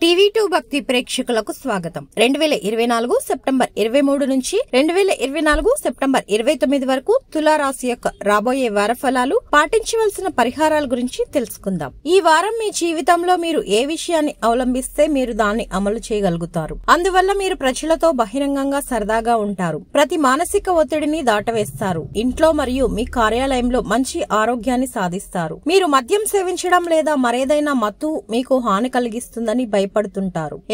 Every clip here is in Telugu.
టీవీ2 భక్తి ప్రేక్షకులకు స్వాగతం. 2024 సెప్టెంబర్ 23 నుంచి 2024 సెప్టెంబర్ 29 వరకు తులారాశి యొక్క రాబోయే వార ఫలాలు, పాటించవలసిన పరిహారాల గురించి తెలుసుకుందాం. ఈ వారం మీ జీవితంలో మీరు ఏ విషయాన్ని అవలంబిస్తే మీరు దాన్ని అమలు చేయగలుగుతారు. అందువల్ల మీరు ప్రజలతో బహిరంగంగా సరదాగా ఉంటారు. ప్రతి మానసిక ఒత్తిడిని దాటవేస్తారు. ఇంట్లో మరియు మీ కార్యాలయంలో మంచి ఆరోగ్యాన్ని సాధిస్తారు. మీరు మద్యం సేవించడం లేదా మరేదైనా మత్తు మీకు హాని కలిగిస్తుందని భయపడుతుంటారు.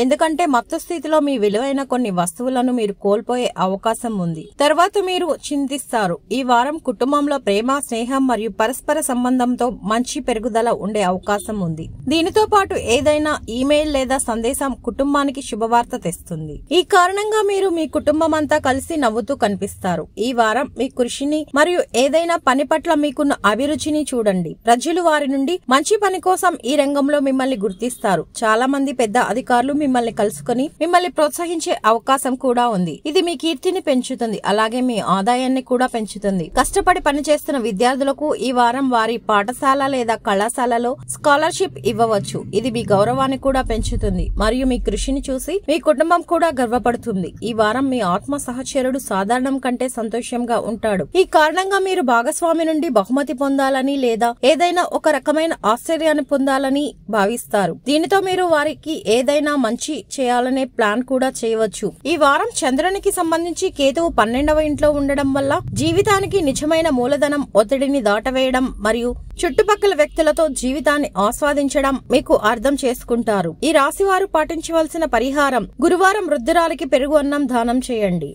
ఎందుకంటే మత్తు స్థితిలో మీ విలువైన కొన్ని వస్తువులను మీరు కోల్పోయే అవకాశం ఉంది. తర్వాత మీరు చింతిస్తారు. ఈ వారం కుటుంబంలో ప్రేమ, స్నేహం మరియు పరస్పర సంబంధంతో మంచి పెరుగుదల ఉండే అవకాశం ఉంది. దీనితో పాటు ఏదైనా ఈమెయిల్ లేదా సందేశం కుటుంబానికి శుభవార్త తెస్తుంది. ఈ కారణంగా మీరు మీ కుటుంబం అంతా కలిసి నవ్వుతూ కనిపిస్తారు. ఈ వారం మీ కృషిని మరియు ఏదైనా పని పట్ల మీకున్న అభిరుచిని చూడండి. ప్రజలు వారి నుండి మంచి పని కోసం ఈ రంగంలో మిమ్మల్ని గుర్తిస్తారు. చాలా మంది పెద్ద అధికారులు మిమ్మల్ని కలుసుకుని మిమ్మల్ని ప్రోత్సహించే అవకాశం కూడా ఉంది. ఇది మీ కీర్తిని పెంచుతుంది, అలాగే మీ ఆదాయాన్ని కూడా పెంచుతుంది. కష్టపడి పనిచేస్తున్న విద్యార్థులకు ఈ వారం వారి పాఠశాల లేదా కళాశాలలో స్కాలర్షిప్ ఇవ్వవచ్చు. ఇది మీ గౌరవాన్ని కూడా పెంచుతుంది మరియు మీ కృషిని చూసి మీ కుటుంబం కూడా గర్వపడుతుంది. ఈ వారం మీ ఆత్మ సహచరుడు సాధారణం కంటే సంతోషంగా ఉంటాడు. ఈ కారణంగా మీరు భాగస్వామి నుండి బహుమతి పొందాలని లేదా ఏదైనా ఒక రకమైన ఆశ్చర్యాన్ని పొందాలని భావిస్తారు. దీనితో మీరు వారికి ఏదైనా మంచి చేయాలనే ప్లాన్ కూడా చేయవచ్చు. ఈ వారం చంద్రునికి సంబంధించి కేతువు 12వ ఇంట్లో ఉండడం వల్ల జీవితానికి నిజమైన మూలధనం, ఒత్తిడిని దాటవేయడం మరియు చుట్టుపక్కల వ్యక్తులతో జీవితాన్ని ఆస్వాదించడం మీకు అర్థం చేసుకుంటారు. ఈ రాశి వారు పాటించవలసిన పరిహారం: గురువారం వృద్ధురాలికి పెరుగు అన్నం దానం చేయండి.